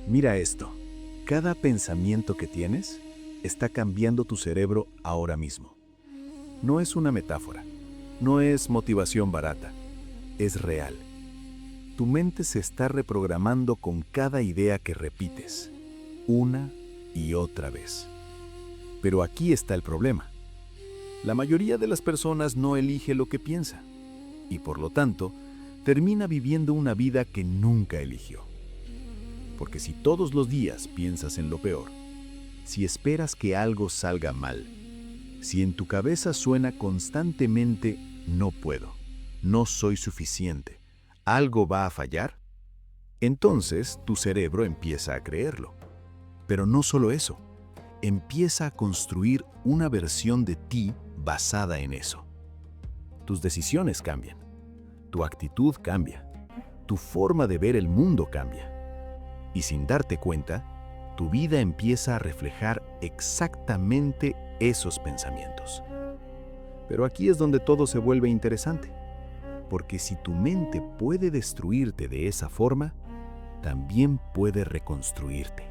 Mira esto. Cada pensamiento que tienes está cambiando tu cerebro ahora mismo. No es una metáfora, no es motivación barata, es real. Tu mente se está reprogramando con cada idea que repites, una y otra vez. Pero aquí está el problema. La mayoría de las personas no elige lo que piensa y por lo tanto termina viviendo una vida que nunca eligió. Porque si todos los días piensas en lo peor, si esperas que algo salga mal, si en tu cabeza suena constantemente no puedo, no soy suficiente, algo va a fallar, entonces tu cerebro empieza a creerlo. Pero no solo eso, empieza a construir una versión de ti basada en eso. Tus decisiones cambian, tu actitud cambia, tu forma de ver el mundo cambia. Y sin darte cuenta, tu vida empieza a reflejar exactamente esos pensamientos. Pero aquí es donde todo se vuelve interesante, porque si tu mente puede destruirte de esa forma, también puede reconstruirte.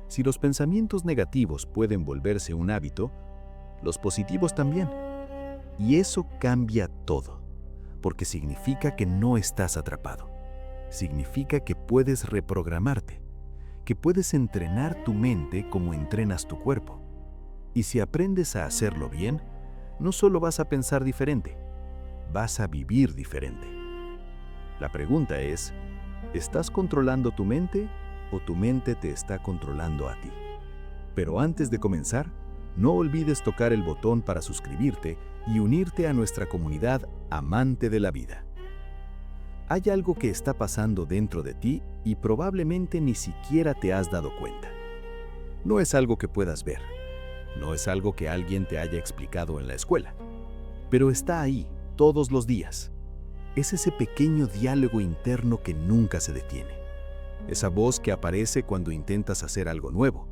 Si los pensamientos negativos pueden volverse un hábito, los positivos también. Y eso cambia todo, porque significa que no estás atrapado. Significa que puedes reprogramarte, que puedes entrenar tu mente como entrenas tu cuerpo. Y si aprendes a hacerlo bien, no solo vas a pensar diferente, vas a vivir diferente. La pregunta es, ¿estás controlando tu mente o tu mente te está controlando a ti? Pero antes de comenzar, no olvides tocar el botón para suscribirte y unirte a nuestra comunidad Amante de la Vida. Hay algo que está pasando dentro de ti y probablemente ni siquiera te has dado cuenta. No es algo que puedas ver, no es algo que alguien te haya explicado en la escuela, pero está ahí todos los días. Es ese pequeño diálogo interno que nunca se detiene. Esa voz que aparece cuando intentas hacer algo nuevo,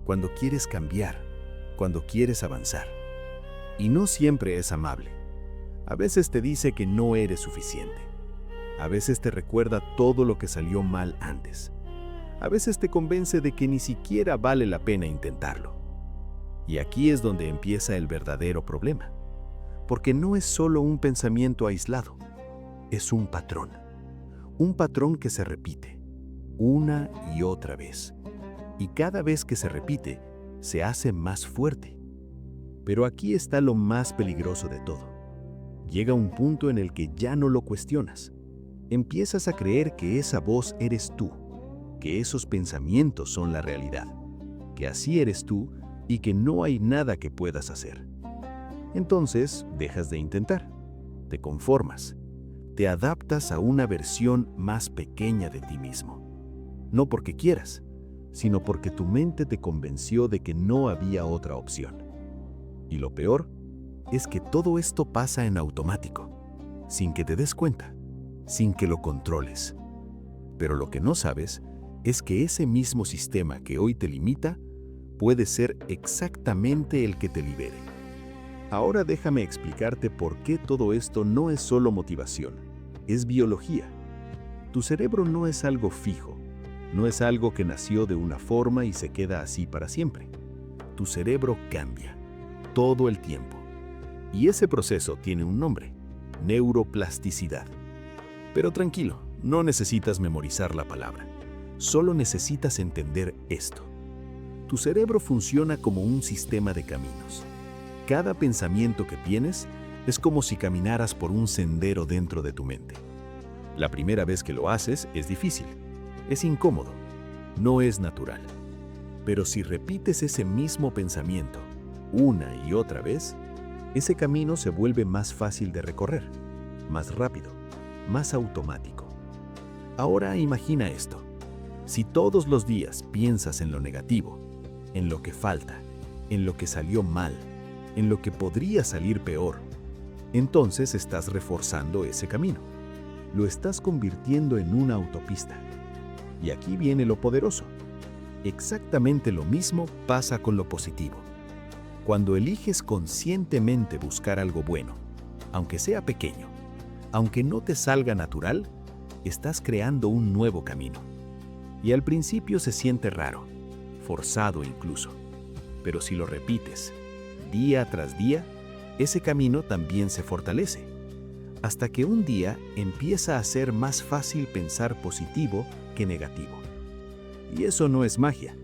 cuando quieres cambiar, cuando quieres avanzar. Y no siempre es amable. A veces te dice que no eres suficiente. A veces te recuerda todo lo que salió mal antes. A veces te convence de que ni siquiera vale la pena intentarlo. Y aquí es donde empieza el verdadero problema. Porque no es solo un pensamiento aislado, es un patrón. Un patrón que se repite, una y otra vez. Y cada vez que se repite, se hace más fuerte. Pero aquí está lo más peligroso de todo. Llega un punto en el que ya no lo cuestionas. Empiezas a creer que esa voz eres tú, que esos pensamientos son la realidad, que así eres tú y que no hay nada que puedas hacer. Entonces, dejas de intentar, te conformas, te adaptas a una versión más pequeña de ti mismo. No porque quieras, sino porque tu mente te convenció de que no había otra opción. Y lo peor es que todo esto pasa en automático, sin que te des cuenta, sin que lo controles. Pero lo que no sabes es que ese mismo sistema que hoy te limita puede ser exactamente el que te libere. Ahora déjame explicarte por qué todo esto no es solo motivación, es biología. Tu cerebro no es algo fijo, no es algo que nació de una forma y se queda así para siempre. Tu cerebro cambia, todo el tiempo. Y ese proceso tiene un nombre, neuroplasticidad. Pero tranquilo, no necesitas memorizar la palabra. Solo necesitas entender esto. Tu cerebro funciona como un sistema de caminos. Cada pensamiento que tienes es como si caminaras por un sendero dentro de tu mente. La primera vez que lo haces es difícil, es incómodo, no es natural. Pero si repites ese mismo pensamiento una y otra vez, ese camino se vuelve más fácil de recorrer, más rápido, más automático. Ahora imagina esto. Si todos los días piensas en lo negativo, en lo que falta, en lo que salió mal, en lo que podría salir peor, entonces estás reforzando ese camino. Lo estás convirtiendo en una autopista. Y aquí viene lo poderoso. Exactamente lo mismo pasa con lo positivo. Cuando eliges conscientemente buscar algo bueno, aunque sea pequeño, aunque no te salga natural, estás creando un nuevo camino. Y al principio se siente raro, forzado incluso. Pero si lo repites día tras día, ese camino también se fortalece. Hasta que un día empieza a ser más fácil pensar positivo que negativo. Y eso no es magia,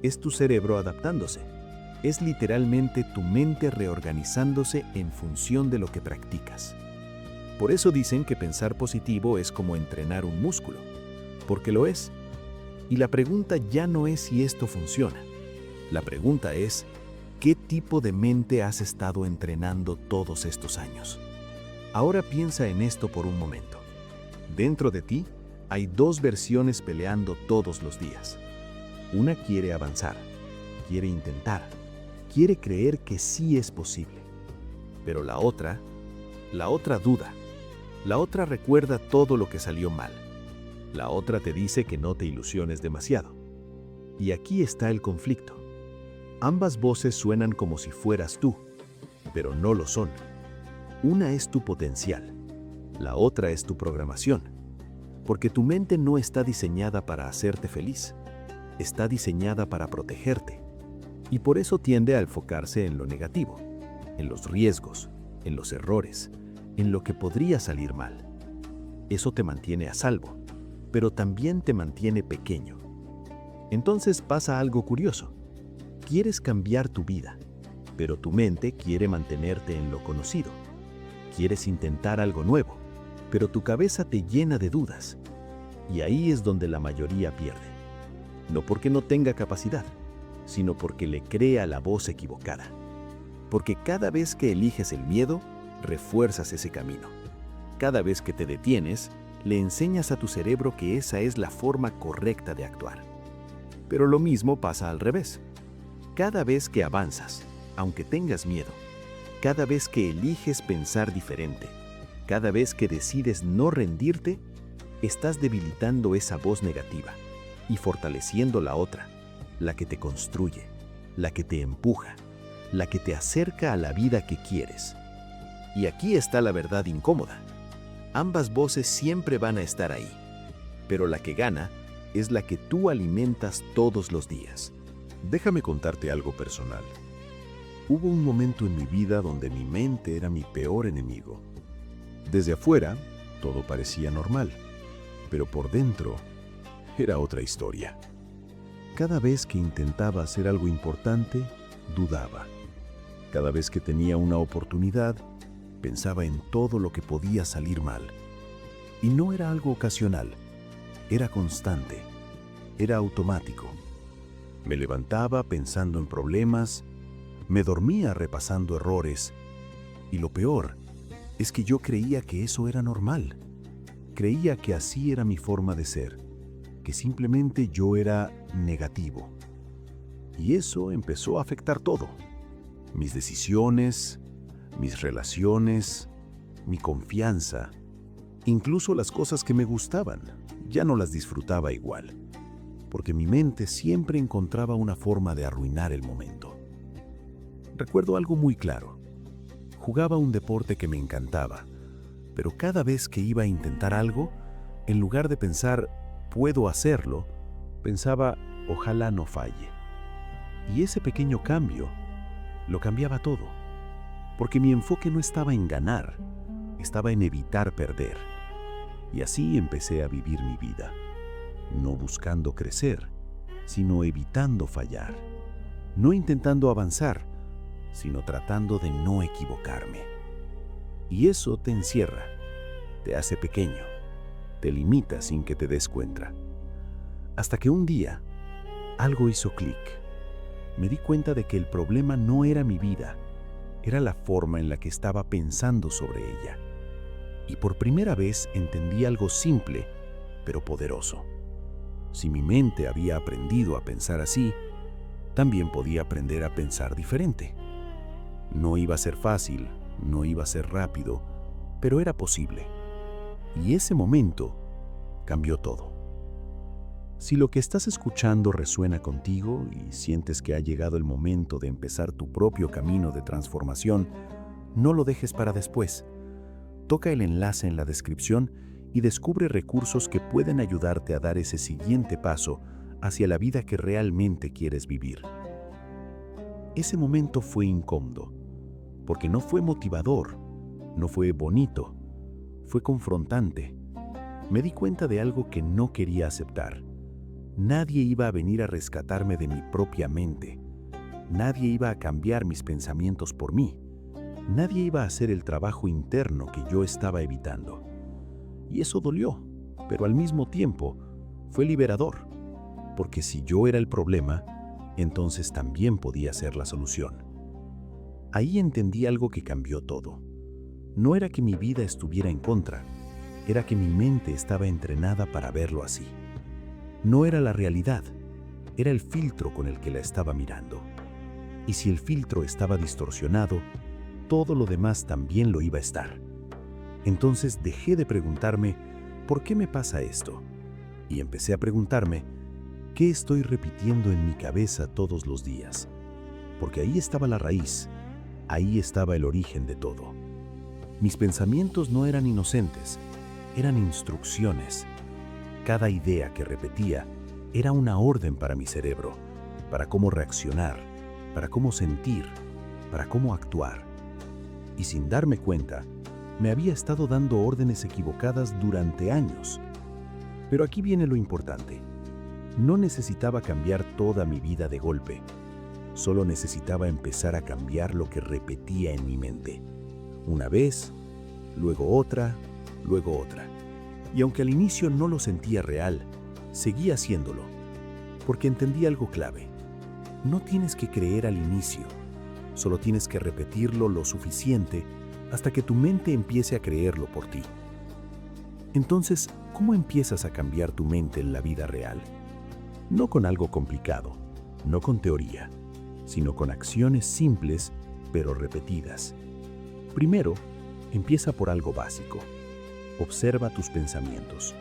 es tu cerebro adaptándose. Es literalmente tu mente reorganizándose en función de lo que practicas. Por eso dicen que pensar positivo es como entrenar un músculo, porque lo es. Y la pregunta ya no es si esto funciona. La pregunta es, ¿qué tipo de mente has estado entrenando todos estos años? Ahora piensa en esto por un momento. Dentro de ti hay dos versiones peleando todos los días. Una quiere avanzar, quiere intentar, quiere creer que sí es posible. Pero la otra duda. La otra recuerda todo lo que salió mal. La otra te dice que no te ilusiones demasiado. Y aquí está el conflicto. Ambas voces suenan como si fueras tú, pero no lo son. Una es tu potencial, la otra es tu programación. Porque tu mente no está diseñada para hacerte feliz, está diseñada para protegerte. Y por eso tiende a enfocarse en lo negativo, en los riesgos, en los errores, en lo que podría salir mal. Eso te mantiene a salvo, pero también te mantiene pequeño. Entonces pasa algo curioso. Quieres cambiar tu vida, pero tu mente quiere mantenerte en lo conocido. Quieres intentar algo nuevo, pero tu cabeza te llena de dudas. Y ahí es donde la mayoría pierde. No porque no tenga capacidad, sino porque le cree a la voz equivocada. Porque cada vez que eliges el miedo, refuerzas ese camino. Cada vez que te detienes, le enseñas a tu cerebro que esa es la forma correcta de actuar. Pero lo mismo pasa al revés. Cada vez que avanzas, aunque tengas miedo, cada vez que eliges pensar diferente, cada vez que decides no rendirte, estás debilitando esa voz negativa y fortaleciendo la otra, la que te construye, la que te empuja, la que te acerca a la vida que quieres. Y aquí está la verdad incómoda. Ambas voces siempre van a estar ahí, pero la que gana es la que tú alimentas todos los días. Déjame contarte algo personal. Hubo un momento en mi vida donde mi mente era mi peor enemigo. Desde afuera, todo parecía normal, pero por dentro era otra historia. Cada vez que intentaba hacer algo importante, dudaba. Cada vez que tenía una oportunidad, pensaba en todo lo que podía salir mal. Y no era algo ocasional, era constante, era automático. Me levantaba pensando en problemas, me dormía repasando errores, y lo peor es que yo creía que eso era normal. Creía que así era mi forma de ser, que simplemente yo era negativo. Y eso empezó a afectar todo. Mis decisiones, mis relaciones, mi confianza, incluso las cosas que me gustaban, ya no las disfrutaba igual, porque mi mente siempre encontraba una forma de arruinar el momento. Recuerdo algo muy claro. Jugaba un deporte que me encantaba, pero cada vez que iba a intentar algo, en lugar de pensar, puedo hacerlo, pensaba, ojalá no falle. Y ese pequeño cambio lo cambiaba todo, porque mi enfoque no estaba en ganar, estaba en evitar perder. Y así empecé a vivir mi vida, no buscando crecer, sino evitando fallar, no intentando avanzar, sino tratando de no equivocarme. Y eso te encierra, te hace pequeño, te limita sin que te des cuenta. Hasta que un día, algo hizo clic. Me di cuenta de que el problema no era mi vida, era la forma en la que estaba pensando sobre ella. Y por primera vez entendí algo simple, pero poderoso. Si mi mente había aprendido a pensar así, también podía aprender a pensar diferente. No iba a ser fácil, no iba a ser rápido, pero era posible. Y ese momento cambió todo. Si lo que estás escuchando resuena contigo y sientes que ha llegado el momento de empezar tu propio camino de transformación, no lo dejes para después. Toca el enlace en la descripción y descubre recursos que pueden ayudarte a dar ese siguiente paso hacia la vida que realmente quieres vivir. Ese momento fue incómodo, porque no fue motivador, no fue bonito, fue confrontante. Me di cuenta de algo que no quería aceptar. Nadie iba a venir a rescatarme de mi propia mente. Nadie iba a cambiar mis pensamientos por mí. Nadie iba a hacer el trabajo interno que yo estaba evitando. Y eso dolió, pero al mismo tiempo fue liberador, porque si yo era el problema, entonces también podía ser la solución. Ahí entendí algo que cambió todo. No era que mi vida estuviera en contra, era que mi mente estaba entrenada para verlo así. No era la realidad, era el filtro con el que la estaba mirando. Y si el filtro estaba distorsionado, todo lo demás también lo iba a estar. Entonces dejé de preguntarme, ¿por qué me pasa esto? Y empecé a preguntarme, ¿qué estoy repitiendo en mi cabeza todos los días? Porque ahí estaba la raíz, ahí estaba el origen de todo. Mis pensamientos no eran inocentes, eran instrucciones. Cada idea que repetía era una orden para mi cerebro, para cómo reaccionar, para cómo sentir, para cómo actuar. Y sin darme cuenta, me había estado dando órdenes equivocadas durante años. Pero aquí viene lo importante. No necesitaba cambiar toda mi vida de golpe. Solo necesitaba empezar a cambiar lo que repetía en mi mente. Una vez, luego otra, luego otra. Y aunque al inicio no lo sentía real, seguía haciéndolo, porque entendí algo clave. No tienes que creer al inicio, solo tienes que repetirlo lo suficiente hasta que tu mente empiece a creerlo por ti. Entonces, ¿cómo empiezas a cambiar tu mente en la vida real? No con algo complicado, no con teoría, sino con acciones simples pero repetidas. Primero, empieza por algo básico. Observa tus pensamientos.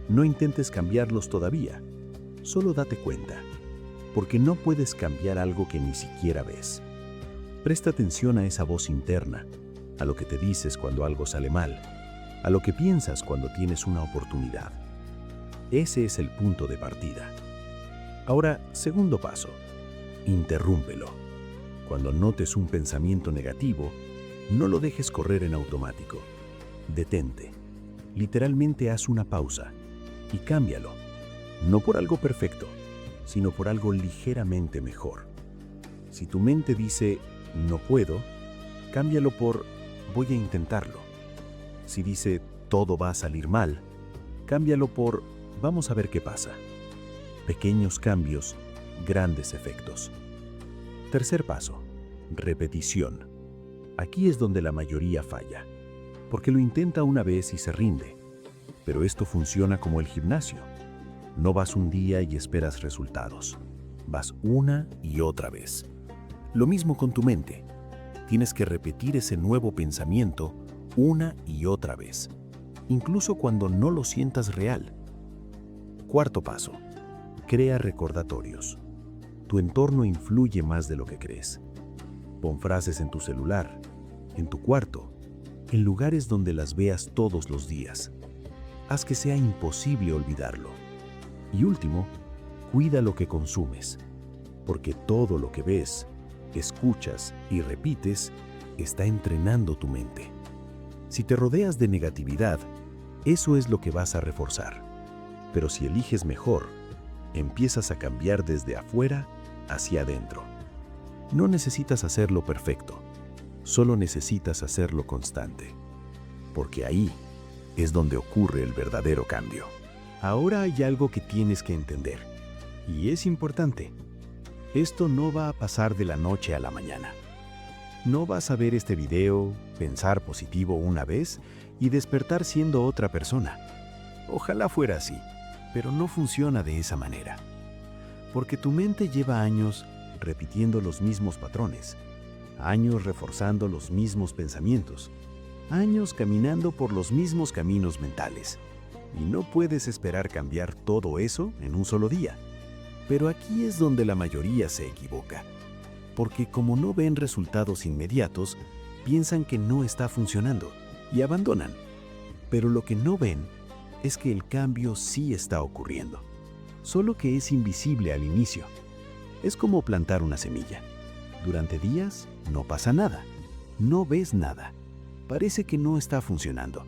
No intentes cambiarlos todavía, solo date cuenta, porque no puedes cambiar algo que ni siquiera ves. Presta atención a esa voz interna, a lo que te dices cuando algo sale mal, a lo que piensas cuando tienes una oportunidad. Ese es el punto de partida. Ahora, segundo paso, interrúmpelo. Cuando notes un pensamiento negativo, no lo dejes correr en automático. Detente. Literalmente haz una pausa y cámbialo. No por algo perfecto, sino por algo ligeramente mejor. Si tu mente dice, no puedo, cámbialo por, voy a intentarlo. Si dice, todo va a salir mal, cámbialo por, vamos a ver qué pasa. Pequeños cambios, grandes efectos. Tercer paso, repetición. Aquí es donde la mayoría falla, porque lo intenta una vez y se rinde. Pero esto funciona como el gimnasio. No vas un día y esperas resultados. Vas una y otra vez. Lo mismo con tu mente. Tienes que repetir ese nuevo pensamiento una y otra vez, incluso cuando no lo sientas real. Cuarto paso, crea recordatorios. Tu entorno influye más de lo que crees. Pon frases en tu celular, en tu cuarto, en lugares donde las veas todos los días. Haz que sea imposible olvidarlo. Y último, cuida lo que consumes, porque todo lo que ves, escuchas y repites está entrenando tu mente. Si te rodeas de negatividad, eso es lo que vas a reforzar. Pero si eliges mejor, empiezas a cambiar desde afuera hacia adentro. No necesitas hacerlo perfecto, solo necesitas hacerlo constante, porque ahí es donde ocurre el verdadero cambio. Ahora hay algo que tienes que entender, y es importante. Esto no va a pasar de la noche a la mañana. No vas a ver este video, pensar positivo una vez y despertar siendo otra persona. Ojalá fuera así, pero no funciona de esa manera. Porque tu mente lleva años repitiendo los mismos patrones, años reforzando los mismos pensamientos, años caminando por los mismos caminos mentales. Y no puedes esperar cambiar todo eso en un solo día. Pero aquí es donde la mayoría se equivoca. Porque como no ven resultados inmediatos, piensan que no está funcionando y abandonan. Pero lo que no ven es que el cambio sí está ocurriendo, solo que es invisible al inicio. Es como plantar una semilla. Durante días no pasa nada, no ves nada, parece que no está funcionando,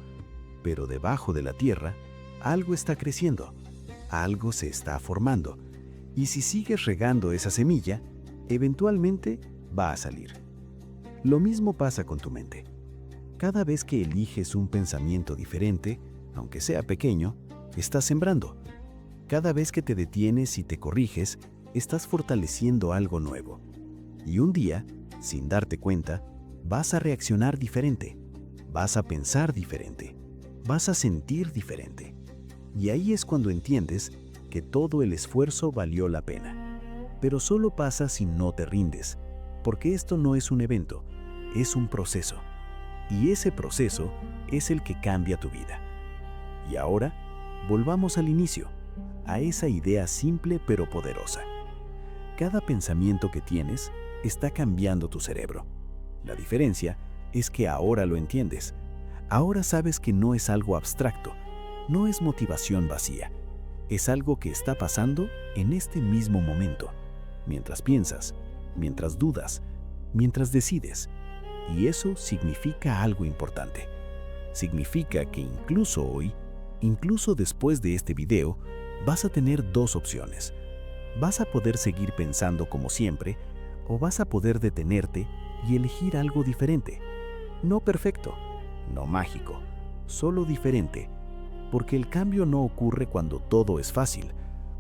pero debajo de la tierra algo está creciendo, algo se está formando, y si sigues regando esa semilla, eventualmente va a salir. Lo mismo pasa con tu mente. Cada vez que eliges un pensamiento diferente, aunque sea pequeño, estás sembrando. Cada vez que te detienes y te corriges, estás fortaleciendo algo nuevo. Y un día, sin darte cuenta, vas a reaccionar diferente, vas a pensar diferente, vas a sentir diferente. Y ahí es cuando entiendes que todo el esfuerzo valió la pena. Pero solo pasa si no te rindes, porque esto no es un evento, es un proceso. Y ese proceso es el que cambia tu vida. Y ahora, volvamos al inicio, a esa idea simple pero poderosa. Cada pensamiento que tienes está cambiando tu cerebro. La diferencia es que ahora lo entiendes. Ahora sabes que no es algo abstracto, no es motivación vacía. Es algo que está pasando en este mismo momento, mientras piensas, mientras dudas, mientras decides. Y eso significa algo importante. Significa que incluso hoy, incluso después de este video, vas a tener dos opciones. Vas a poder seguir pensando como siempre, o vas a poder detenerte y elegir algo diferente. No perfecto, no mágico, solo diferente. Porque el cambio no ocurre cuando todo es fácil,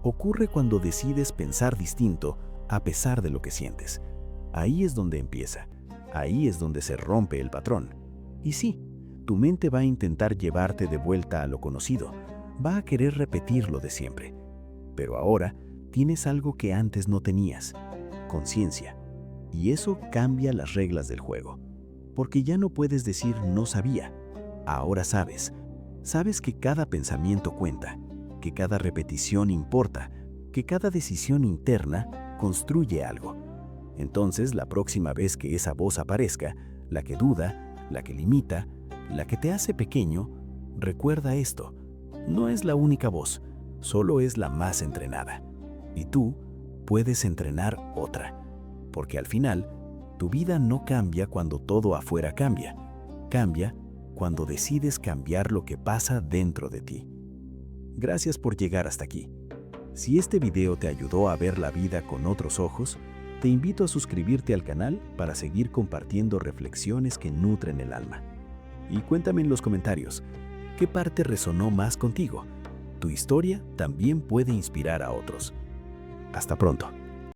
ocurre cuando decides pensar distinto a pesar de lo que sientes. Ahí es donde empieza, ahí es donde se rompe el patrón. Y sí, tu mente va a intentar llevarte de vuelta a lo conocido, va a querer repetir lo de siempre. Pero ahora tienes algo que antes no tenías, conciencia. Y eso cambia las reglas del juego. Porque ya no puedes decir no sabía, ahora sabes. Sabes que cada pensamiento cuenta, que cada repetición importa, que cada decisión interna construye algo. Entonces, la próxima vez que esa voz aparezca, la que duda, la que limita, la que te hace pequeño, recuerda esto. No es la única voz, solo es la más entrenada. Y tú puedes entrenar otra. Porque al final, tu vida no cambia cuando todo afuera cambia. Cambia cuando decides cambiar lo que pasa dentro de ti. Gracias por llegar hasta aquí. Si este video te ayudó a ver la vida con otros ojos, te invito a suscribirte al canal para seguir compartiendo reflexiones que nutren el alma. Y cuéntame en los comentarios, ¿qué parte resonó más contigo? Tu historia también puede inspirar a otros. Hasta pronto.